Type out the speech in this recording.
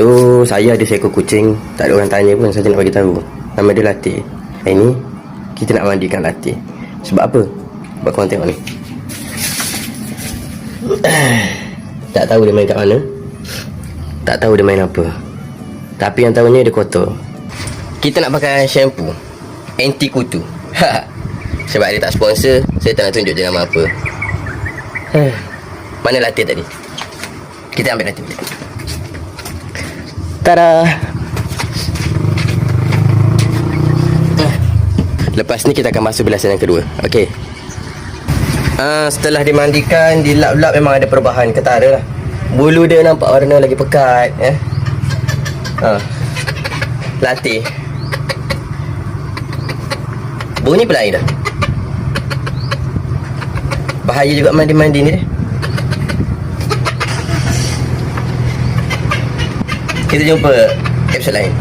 So saya ada seekor kucing, tak ada orang tanya pun, saya nak bagi tahu. Nama dia Latih. Hari ni kita nak mandikan Latih. Sebab apa? Buat korang tengok ni. Tak tahu dia main kat mana, tak tahu dia main apa, tapi yang tahunya dia kotor. Kita nak pakai shampoo anti kutu. Sebab dia tak sponsor, saya tak nak tunjuk je nama apa. Mana Latih tadi? Kita ambil Latih. Tada! Lepas ni kita akan masuk bilasan yang kedua. Okey. Setelah dimandikan, dilap-lap, memang ada perubahan. Kata ada lah. Bulu dia nampak warna lagi pekat. Latih. Bunyi pula air dah. Bahaya juga mandi-mandi ni. Kita jumpa episode lain.